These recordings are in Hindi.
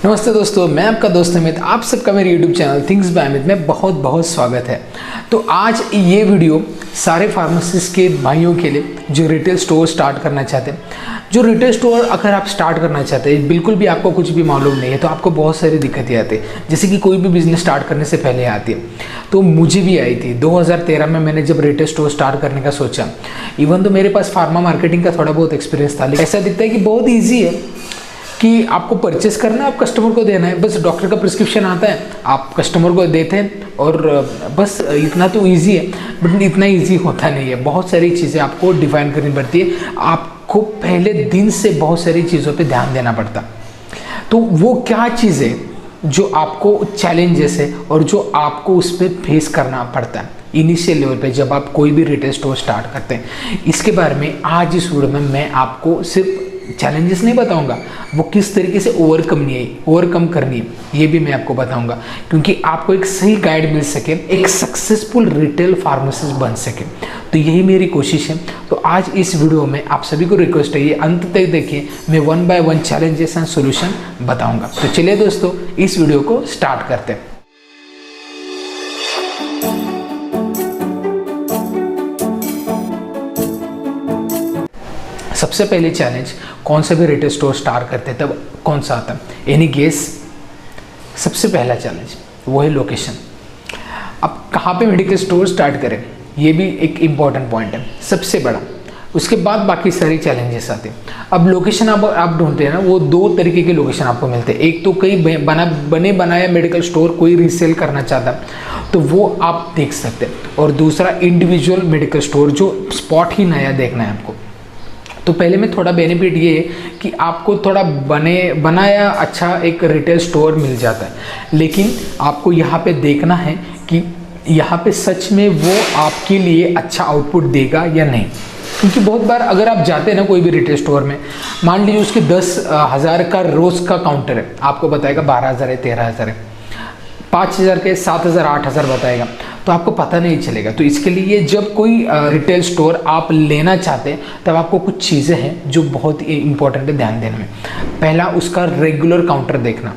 नमस्ते दोस्तों, मैं आपका दोस्त अमित। आप सबका मेरे YouTube channel things by Amit में बहुत बहुत स्वागत है। तो आज ये वीडियो सारे फार्मेसिस्ट के भाइयों के लिए जो रिटेल स्टोर स्टार्ट करना चाहते हैं। जो रिटेल स्टोर अगर आप स्टार्ट करना चाहते हैं, बिल्कुल भी आपको कुछ भी मालूम नहीं है, तो आपको बहुत सारी दिक्कतें आती है, जैसे कि कोई भी बिजनेस स्टार्ट करने से पहले आती है। तो मुझे भी आई थी 2013 में। मैंने जब रिटेल स्टोर स्टार्ट करने का सोचा, इवन तो मेरे पास फार्मा मार्केटिंग का थोड़ा बहुत एक्सपीरियंस था, लेकिन ऐसा दिखता है कि बहुत ईजी है कि आपको परचेस करना है, आप कस्टमर को देना है। बस डॉक्टर का प्रिस्क्रिप्शन आता है, आप कस्टमर को देते हैं और बस इतना तो इजी है। बट इतना इजी होता नहीं है, बहुत सारी चीज़ें आपको डिफाइन करनी पड़ती है। आपको पहले दिन से बहुत सारी चीज़ों पे ध्यान देना पड़ता। तो वो क्या चीज़ है जो आपको चैलेंजेस है और जो आपको उस पर फेस करना पड़ता है इनिशियल लेवल पे जब आप कोई भी रिटेल स्टोर स्टार्ट करते हैं। इसके बारे में आज इस वीडियो में मैं आपको सिर्फ चैलेंजेस नहीं बताऊंगा, वो किस तरीके से ओवरकम करनी है ये भी मैं आपको बताऊंगा, क्योंकि आपको एक सही गाइड मिल सके, एक सक्सेसफुल रिटेल फार्मासिस्ट बन सके। तो यही मेरी कोशिश है। तो आज इस वीडियो में आप सभी को रिक्वेस्ट है, ये अंत तक देखिए, मैं 1 बाय 1 चैलेंजेस एंड सोल्यूशन बताऊंगा। तो चलिए दोस्तों, इस वीडियो को स्टार्ट करते हैं। सबसे पहले चैलेंज, कौन सा भी रिटेल स्टोर स्टार्ट करते हैं तब कौन सा आता है? Any guess? सबसे पहला चैलेंज वो है लोकेशन। अब कहाँ पे मेडिकल स्टोर स्टार्ट करें, ये भी एक इम्पॉर्टेंट पॉइंट है, सबसे बड़ा। उसके बाद बाकी सारी चैलेंजेस आते हैं। अब लोकेशन आप ढूंढते हैं ना, वो 2 तरीके के लोकेशन आपको मिलते हैं। एक तो कई बने बनाया मेडिकल स्टोर कोई रीसेल करना चाहता है तो वो आप देख सकते हैं, और दूसरा इंडिविजुअल मेडिकल स्टोर जो स्पॉट ही नया देखना है आपको। तो पहले में थोड़ा बेनिफिट ये है कि आपको थोड़ा बनाया अच्छा एक रिटेल स्टोर मिल जाता है, लेकिन आपको यहाँ पे देखना है कि यहाँ पे सच में वो आपके लिए अच्छा आउटपुट देगा या नहीं। क्योंकि बहुत बार अगर आप जाते हैं ना कोई भी रिटेल स्टोर में, मान लीजिए उसके 10,000 का रोज़ का काउंटर है, आपको बताएगा 12,000 है, 13,000 है, 5,000 के 7,000 8,000 बताएगा, तो आपको पता नहीं चलेगा। तो इसके लिए जब कोई रिटेल स्टोर आप लेना चाहते हैं तब आपको कुछ चीज़ें हैं जो बहुत इंपॉर्टेंट है ध्यान देने में। पहला, उसका रेगुलर काउंटर देखना।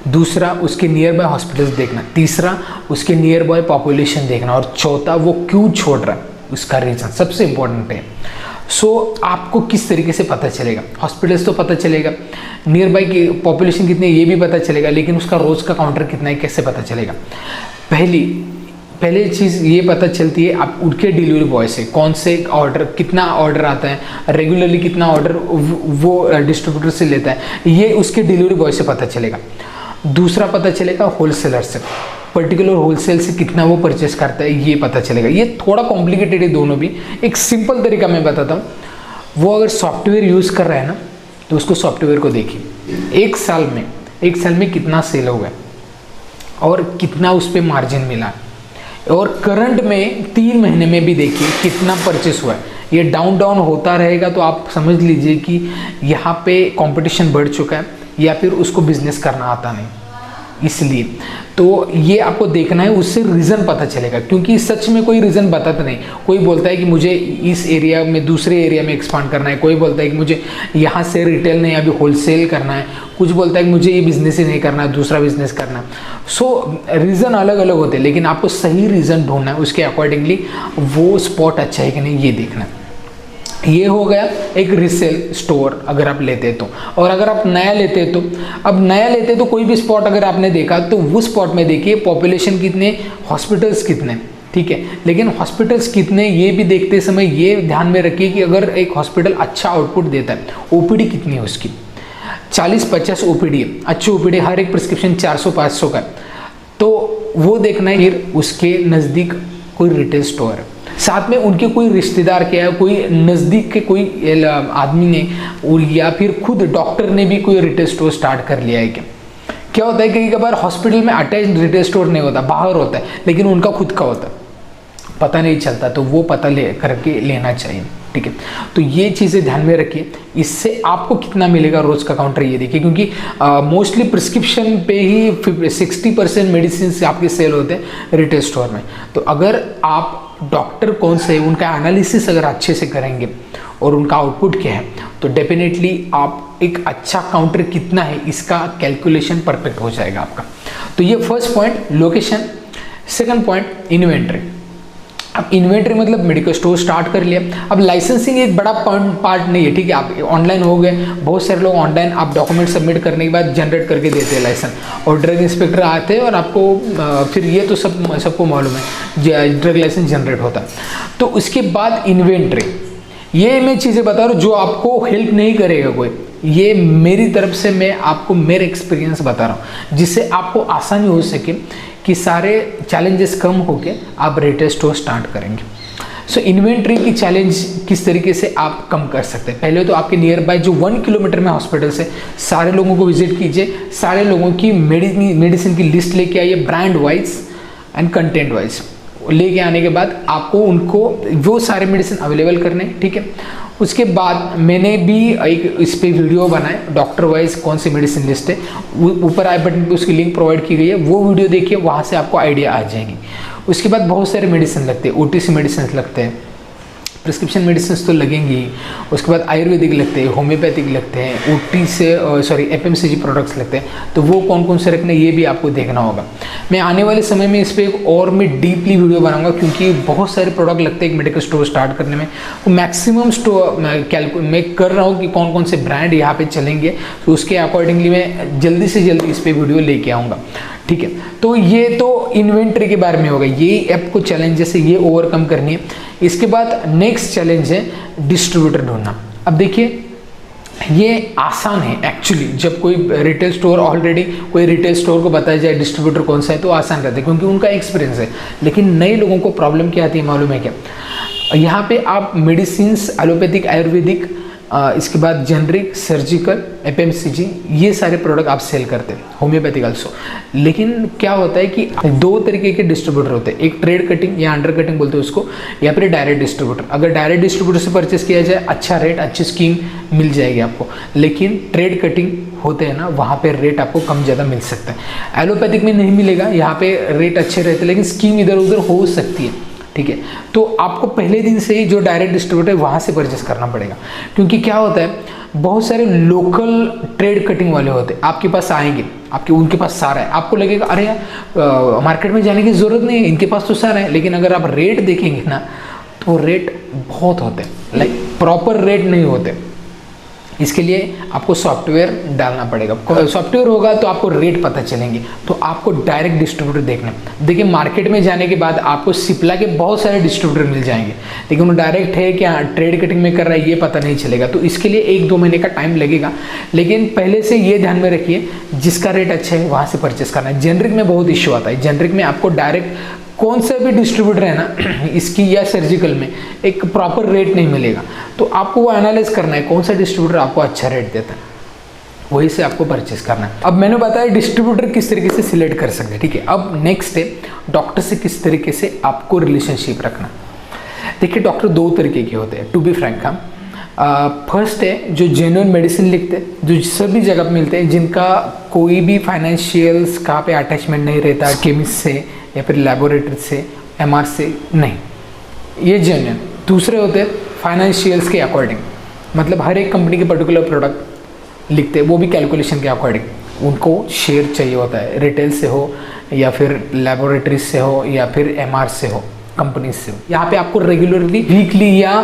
दूसरा, उसके नियर बाय हॉस्पिटल्स देखना। तीसरा, उसके नियर बाय पॉपुलेशन देखना। और चौथा, वो क्यों छोड़ रहा है, उसका रीज़न सबसे इंपॉर्टेंट है। आपको किस तरीके से पता चलेगा? हॉस्पिटल्स तो पता चलेगा, नियर बाई की पॉपुलेशन कितनी है ये भी पता चलेगा, लेकिन उसका रोज़ का काउंटर कितना है कैसे पता चलेगा? पहली चीज़ ये पता चलती है आप उनके डिलीवरी बॉय से, कौन से ऑर्डर, कितना ऑर्डर आता है, रेगुलरली कितना ऑर्डर वो डिस्ट्रीब्यूटर से लेता है, ये उसके डिलीवरी बॉय से पता चलेगा। दूसरा पता चलेगा होलसेलर से, पर्टिकुलर होलसेल से कितना वो परचेस करता है ये पता चलेगा। ये थोड़ा कॉम्प्लिकेटेड है दोनों भी, एक सिंपल तरीका मैं बताता हूँ। वो अगर सॉफ्टवेयर यूज़ कर रहा है ना, तो उसको सॉफ्टवेयर को देखिए, एक साल में कितना सेल हुआ है और कितना उस पर मार्जिन मिला, और करंट में 3 महीने में भी देखिए कितना परचेस हुआ है। ये डाउन होता रहेगा तो आप समझ लीजिए कि यहाँ पे कंपटीशन बढ़ चुका है या फिर उसको बिजनेस करना आता नहीं। इसलिए तो ये आपको देखना है, उससे रीज़न पता चलेगा, क्योंकि सच में कोई रीज़न बताता नहीं। कोई बोलता है कि मुझे इस एरिया में दूसरे एरिया में एक्सपांड करना है, कोई बोलता है कि मुझे यहाँ से रिटेल नहीं अभी होलसेल करना है, कुछ बोलता है कि मुझे ये बिज़नेस ही नहीं करना है, दूसरा बिज़नेस करना है। रीज़न अलग अलग होते हैं, लेकिन आपको सही रीज़न ढूंढना है, उसके अकॉर्डिंगली वो स्पॉट अच्छा है कि नहीं ये देखना है। ये हो गया एक रीसेल स्टोर अगर आप लेते तो। और अगर आप नया लेते तो, अब नया लेते तो कोई भी स्पॉट अगर आपने देखा तो वो स्पॉट में देखिए पॉपुलेशन कितने, हॉस्पिटल्स कितने, ठीक है। लेकिन हॉस्पिटल्स कितने ये भी देखते समय ये ध्यान में रखिए कि अगर एक हॉस्पिटल अच्छा आउटपुट देता है, ओपीडी कितनी है उसकी, 40-50 ओपीडी है, अच्छी ओपीडी, हर एक प्रिस्क्रिप्शन 400-500 का, तो वो देखना है। फिर उसके नज़दीक कोई रिटेल स्टोर है, साथ में उनके कोई रिश्तेदार के या कोई नज़दीक के कोई आदमी ने, और या फिर खुद डॉक्टर ने भी कोई रिटेल स्टोर स्टार्ट कर लिया है क्या होता है कई बार हॉस्पिटल में अटैच रिटेल स्टोर नहीं होता, बाहर होता है, लेकिन उनका खुद का होता है, पता नहीं चलता, तो वो पता करके लेना चाहिए, ठीक है। तो ये चीज़ें ध्यान में रखिए। इससे आपको कितना मिलेगा रोज़ का काउंटर ये देखिए, क्योंकि मोस्टली प्रिस्क्रिप्शन पे ही 60% मेडिसिन आपके सेल होते हैं रिटेल स्टोर में। तो अगर आप डॉक्टर कौन से है उनका एनालिसिस अगर अच्छे से करेंगे, और उनका आउटपुट क्या है, तो डेफिनेटली आप एक अच्छा काउंटर कितना है इसका कैलकुलेशन परफेक्ट हो जाएगा आपका। तो ये first point location. Second point inventory. अब इन्वेंट्री मतलब मेडिकल स्टोर स्टार्ट कर लिया, अब लाइसेंसिंग एक बड़ा पार्ट नहीं है, ठीक है। आप ऑनलाइन हो गए, बहुत सारे लोग ऑनलाइन आप डॉक्यूमेंट सबमिट करने के बाद जनरेट करके देते हैं लाइसेंस, और ड्रग इंस्पेक्टर आते हैं और आपको फिर ये तो सबको मालूम है ड्रग लाइसेंस जनरेट होता है। तो उसके बाद इन्वेंट्री, ये मैं चीज़ें बता रहा हूँ जो आपको हेल्प नहीं करेगा कोई, ये मेरी तरफ से मैं आपको मेरे एक्सपीरियंस बता रहा हूँ, जिससे आपको आसानी हो सके कि सारे चैलेंजेस कम होके आप रिटेल स्टोर स्टार्ट करेंगे। सो इन्वेंट्री की चैलेंज किस तरीके से आप कम कर सकते हैं। पहले तो आपके नियर बाय जो 1 किलोमीटर में हॉस्पिटल से सारे लोगों को विजिट कीजिए, सारे लोगों की मेडिसिन की लिस्ट लेके आइए, brand wise and content wise. लेके आने के बाद आपको उनको वो सारे मेडिसिन अवेलेबल करने, ठीक है। उसके बाद मैंने भी एक इस पे वीडियो बनाए, डॉक्टर वाइज कौन सी मेडिसिन लिस्ट है, ऊपर आई बटन पे उसकी लिंक प्रोवाइड की गई है, वो वीडियो देखिए, वहाँ से आपको आइडिया आ जाएगी। उसके बाद बहुत सारे मेडिसिन लगते हैं, OTC मेडिसिन लगते हैं, प्रिस्क्रिप्शन मेडिसिन तो लगेंगी ही। उसके बाद आयुर्वेदिक लगते हैं, होम्योपैथिक लगते हैं, FMCG प्रोडक्ट्स लगते हैं, तो वो कौन कौन से रखने ये भी आपको देखना होगा। मैं आने वाले समय में इस पर एक और मैं डीपली वीडियो बनाऊंगा, क्योंकि बहुत सारे प्रोडक्ट लगते हैं एक मेडिकल स्टोर स्टार्ट करने में। वो मैक्सिमम स्टोर मैं कर रहा हूँ कि कौन कौन से ब्रांड यहाँ पे चलेंगे, तो उसके अकॉर्डिंगली मैं जल्दी से जल्दी इस पर वीडियो लेके आऊँगा, ठीक है। तो ये तो इन्वेंट्री के बारे में होगा, ये आपको चैलेंजेस है, ये ओवरकम करनी है। इसके बाद नेक्स्ट चैलेंज है डिस्ट्रीब्यूटर ढूंढना। अब देखिए ये आसान है एक्चुअली, जब कोई रिटेल स्टोर ऑलरेडी कोई रिटेल स्टोर को बताया जाए डिस्ट्रीब्यूटर कौन सा है, तो आसान रहता है क्योंकि उनका एक्सपीरियंस है। लेकिन नए लोगों को प्रॉब्लम क्या आती है मालूम है क्या, यहाँ पे आप मेडिसिन्स, एलोपैथिक, आयुर्वेदिक, इसके बाद जेनरिक, सर्जिकल, FMCG ये सारे प्रोडक्ट आप सेल करते हैं, होम्योपैथिक आल्सो। लेकिन क्या होता है कि 2 तरीके के डिस्ट्रीब्यूटर होते हैं, एक ट्रेड कटिंग या अंडर कटिंग बोलते हैं उसको, या फिर डायरेक्ट डिस्ट्रीब्यूटर। अगर डायरेक्ट डिस्ट्रीब्यूटर से परचेस किया जाए अच्छा रेट, अच्छी स्कीम मिल जाएगी आपको। लेकिन ट्रेड कटिंग होते हैं ना, वहाँ पे रेट आपको कम ज़्यादा मिल सकता है। एलोपैथिक में नहीं मिलेगा, यहाँ पे रेट अच्छे रहते हैं लेकिन स्कीम इधर उधर हो सकती है, ठीक है। तो आपको पहले दिन से ही जो डायरेक्ट डिस्ट्रीब्यूटर है वहाँ से परचेस करना पड़ेगा, क्योंकि क्या होता है बहुत सारे लोकल ट्रेड कटिंग वाले होते हैं, आपके पास आएंगे, उनके पास सारा है, आपको लगेगा अरे यार मार्केट में जाने की ज़रूरत नहीं है, इनके पास तो सारा है। लेकिन अगर आप रेट देखेंगे ना, तो रेट बहुत होते हैं, लाइक प्रॉपर रेट नहीं होते। इसके लिए आपको सॉफ्टवेयर डालना पड़ेगा, सॉफ्टवेयर होगा तो आपको रेट पता चलेंगे। तो आपको डायरेक्ट डिस्ट्रीब्यूटर देखना। देखिए मार्केट में जाने के बाद आपको सिप्ला के बहुत सारे डिस्ट्रीब्यूटर मिल जाएंगे, लेकिन वो डायरेक्ट है क्या ट्रेड कटिंग में कर रहा है ये पता नहीं चलेगा। तो इसके लिए 1-2 महीने का टाइम लगेगा, लेकिन पहले से ये ध्यान में रखिए जिसका रेट अच्छा है वहाँ से परचेस करना है। जेनरिक में बहुत इश्यू आता है, जेनरिक में आपको डायरेक्ट कौन सा भी डिस्ट्रीब्यूटर है ना इसकी या सर्जिकल में एक प्रॉपर रेट नहीं मिलेगा, तो आपको वो एनालाइज करना है कौन सा डिस्ट्रीब्यूटर आपको अच्छा रेट देता है, वही से आपको परचेस करना है। अब मैंने बताया डिस्ट्रीब्यूटर किस तरीके से सिलेक्ट कर सकते हैं, ठीक है। अब नेक्स्ट है डॉक्टर से किस तरीके से आपको रिलेशनशिप रखना। देखिए डॉक्टर 2 तरीके के होते हैं, टू बी फ्रैंक। फर्स्ट है जो जेन्युइन मेडिसिन लिखते हैं, जो सभी जगह पे मिलते हैं, जिनका कोई भी फाइनेंशियल्स कहाँ पे अटैचमेंट नहीं रहता, केमिस्ट से या फिर लेबोरेटरी से, MR से नहीं, ये जेन्युइन। दूसरे होते हैं फाइनेंशियल्स के अकॉर्डिंग, मतलब हर एक कंपनी के पर्टिकुलर प्रोडक्ट लिखते हैं, वो भी कैलकुलेशन के अकॉर्डिंग। उनको शेयर चाहिए होता है, रिटेल से हो या फिर लेबोरेटरीज से हो या फिर MR से हो, कंपनी से हो। यहाँ पे आपको रेगुलरली वीकली या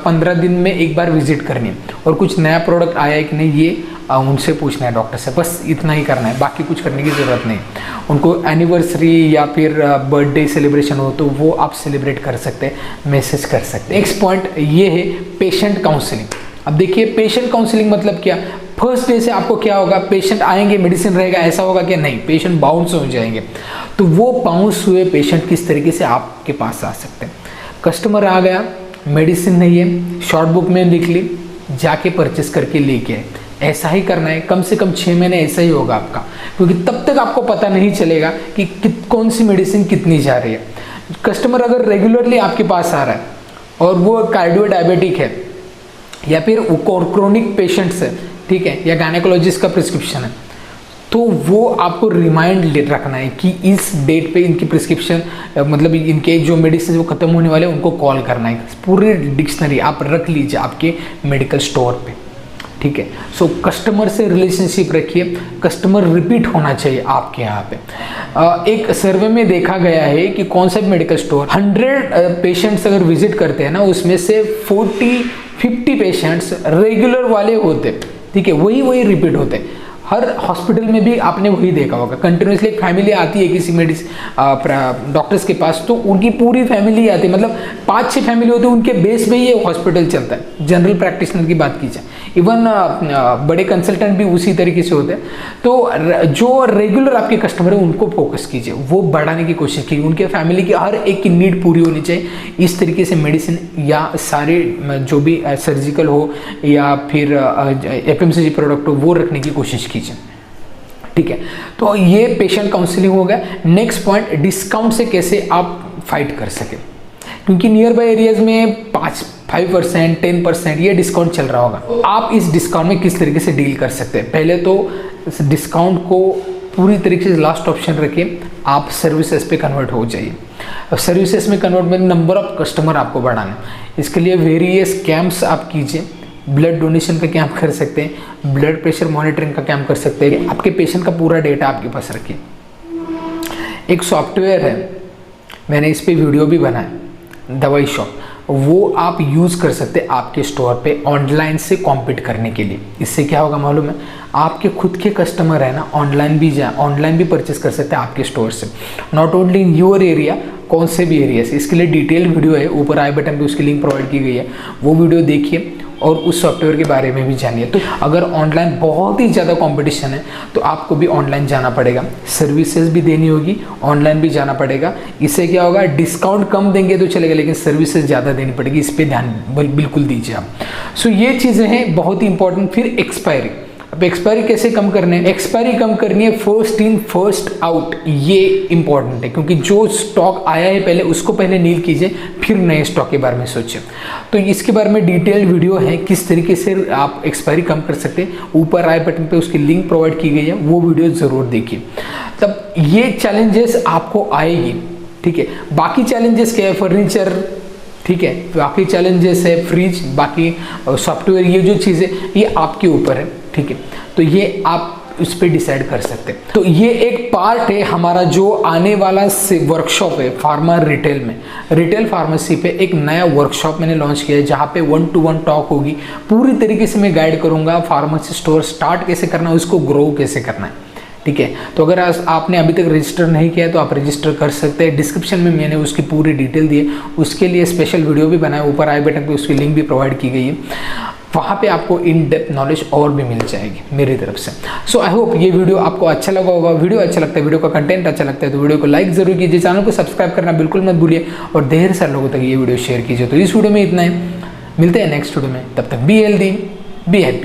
15 दिन में एक बार विजिट करनी है, और कुछ नया प्रोडक्ट आया है कि नहीं ये उनसे पूछना है डॉक्टर से, बस इतना ही करना है, बाकी कुछ करने की ज़रूरत नहीं। उनको एनिवर्सरी या फिर बर्थडे सेलिब्रेशन हो तो वो आप सेलिब्रेट कर सकते हैं, मैसेज कर सकते हैं। नेक्स्ट पॉइंट ये है पेशेंट काउंसलिंग। अब देखिए पेशेंट काउंसलिंग मतलब क्या, फर्स्ट डे से आपको क्या होगा, पेशेंट आएंगे मेडिसिन रहेगा, ऐसा होगा कि नहीं पेशेंट बाउंस हो जाएंगे। तो वो बाउंस हुए पेशेंट किस तरीके से आपके पास आ सकते हैं। कस्टमर आ गया, मेडिसिन नहीं है, शॉर्ट बुक में लिख ली, जाके परचेस करके लेके आए। ऐसा ही करना है, कम से कम 6 महीने ऐसा ही होगा आपका, क्योंकि तब तक आपको पता नहीं चलेगा कि कौन सी मेडिसिन कितनी जा रही है। कस्टमर अगर रेगुलरली आपके पास आ रहा है और वो कार्डियो डायबिटिक है या फिर क्रोनिक पेशेंट्स है, ठीक है, या गायनेकोलॉजिस्ट का प्रिस्क्रिप्शन है, तो वो आपको रिमाइंड रखना है कि इस डेट पे इनकी प्रिस्क्रिप्शन मतलब इनके जो मेडिसिन वो खत्म होने वाले हैं उनको कॉल करना है। पूरी डिक्शनरी आप रख लीजिए आपके मेडिकल स्टोर पे, ठीक है। सो कस्टमर से रिलेशनशिप रखिए, कस्टमर रिपीट होना चाहिए आपके यहाँ पे। एक सर्वे में देखा गया है कि कौन सा मेडिकल स्टोर 100 पेशेंट्स अगर विजिट करते हैं ना, उसमें से 40-50 पेशेंट्स रेगुलर वाले होते, ठीक है, वही रिपीट होते। हर हॉस्पिटल में भी आपने वही देखा होगा, कंटिन्यूसली एक फैमिली आती है किसी डॉक्टर्स के पास, तो उनकी पूरी फैमिली आती है, मतलब 5-6 फैमिली होती है, उनके बेस पे ये हॉस्पिटल चलता है। जनरल प्रैक्टिशनर की बात की जाए, इवन बड़े कंसल्टेंट भी उसी तरीके से होते हैं। तो जो रेगुलर आपके कस्टमर है उनको फोकस कीजिए, वो बढ़ाने की कोशिश कीजिए, उनके फैमिली की हर एक की नीड पूरी होनी चाहिए। इस तरीके से मेडिसिन या सारे जो भी सर्जिकल हो या फिर FMCG प्रोडक्ट हो वो रखने की कोशिश कीजिए, ठीक है। तो ये पेशेंट काउंसलिंग हो गया। नेक्स्ट पॉइंट, डिस्काउंट से कैसे आप फाइट कर सके, क्योंकि नियर बाय एरियाज में 5% 10% ये डिस्काउंट चल रहा होगा। आप इस डिस्काउंट में किस तरीके से डील कर सकते हैं? पहले तो इस डिस्काउंट को पूरी तरीके से लास्ट ऑप्शन रखिए, आप सर्विसेज पे कन्वर्ट हो जाइए। अब सर्विसेज में कन्वर्ट में नंबर ऑफ कस्टमर आपको बढ़ाना, इसके लिए वेरियस कैंप्स आप कीजिए। ब्लड डोनेशन का कैंप कर सकते हैं, ब्लड प्रेशर मॉनिटरिंग का कैंप कर सकते हैं। आपके पेशेंट का पूरा डेटा आपके पास रखिए। एक सॉफ्टवेयर है, मैंने इस पर वीडियो भी बनाया, दवाई शॉप, वो आप यूज़ कर सकते हैं आपके स्टोर पे ऑनलाइन से कॉम्पीट करने के लिए। इससे क्या होगा मालूम है, आपके खुद के कस्टमर है ना, ऑनलाइन भी परचेस कर सकते हैं आपके स्टोर से, not only in your area, कौन से भी एरिया से। इसके लिए डिटेल वीडियो है, ऊपर आई बटन पे उसकी लिंक प्रोवाइड की गई है, वो वीडियो देखिए और उस सॉफ्टवेयर के बारे में भी जानिए। तो अगर ऑनलाइन बहुत ही ज़्यादा कंपटीशन है तो आपको भी ऑनलाइन जाना पड़ेगा, सर्विसेज भी देनी होगी, ऑनलाइन भी जाना पड़ेगा। इससे क्या होगा, डिस्काउंट कम देंगे तो चलेगा, लेकिन सर्विसेज ज़्यादा देनी पड़ेगी, इस पर ध्यान बिल्कुल दीजिए आप। सो ये चीज़ें हैं बहुत ही इंपॉर्टेंट। फिर एक्सपायरी, अब एक्सपायरी कैसे कम करने हैं? एक्सपायरी कम करनी है फर्स्ट इन फर्स्ट आउट, ये इंपॉर्टेंट है, क्योंकि जो स्टॉक आया है पहले उसको पहले नील कीजिए, फिर नए स्टॉक के बारे में सोचिए। तो इसके बारे में डिटेल्ड वीडियो है, किस तरीके से आप एक्सपायरी कम कर सकते हैं, ऊपर आई बटन पे उसकी लिंक प्रोवाइड की गई है, वो वीडियो ज़रूर देखिए। तब ये चैलेंजेस आपको आएगी, ठीक है। बाकी चैलेंजेस क्या है, फर्नीचर, ठीक है, बाकी चैलेंजेस है फ्रिज, बाकी सॉफ्टवेयर, ये जो चीज़ें ये आपके ऊपर है, ठीक है। तो ये आप उस पर डिसाइड कर सकते हैं। तो ये एक पार्ट है हमारा जो आने वाला वर्कशॉप है फार्मा रिटेल में, रिटेल फार्मेसी पे एक नया वर्कशॉप मैंने लॉन्च किया है, जहाँ पे 1-to-1 टॉक होगी। पूरी तरीके से मैं गाइड करूँगा फार्मेसी स्टोर स्टार्ट कैसे करना है, उसको ग्रो कैसे करना है, ठीक है। तो अगर आपने अभी तक रजिस्टर नहीं किया है तो आप रजिस्टर कर सकते हैं। डिस्क्रिप्शन में मैंने उसकी पूरी डिटेल दी है, उसके लिए स्पेशल वीडियो भी बनाया, ऊपर आई बटन पे उसकी लिंक भी प्रोवाइड की गई है, वहाँ पे आपको इन डेप्थ नॉलेज और भी मिल जाएगी मेरी तरफ से। सो आई होप ये वीडियो आपको अच्छा लगा होगा। वीडियो अच्छा लगता है, वीडियो का कंटेंट अच्छा लगता है तो वीडियो को लाइक जरूर कीजिए, चैनल को सब्सक्राइब करना बिल्कुल मत भूलिए और ढेर सारे लोगों तक ये वीडियो शेयर कीजिए। तो इस वीडियो में इतना है, मिलते हैं नेक्स्ट वीडियो में, तब तक बी हेल्दी, बी हैप्पी।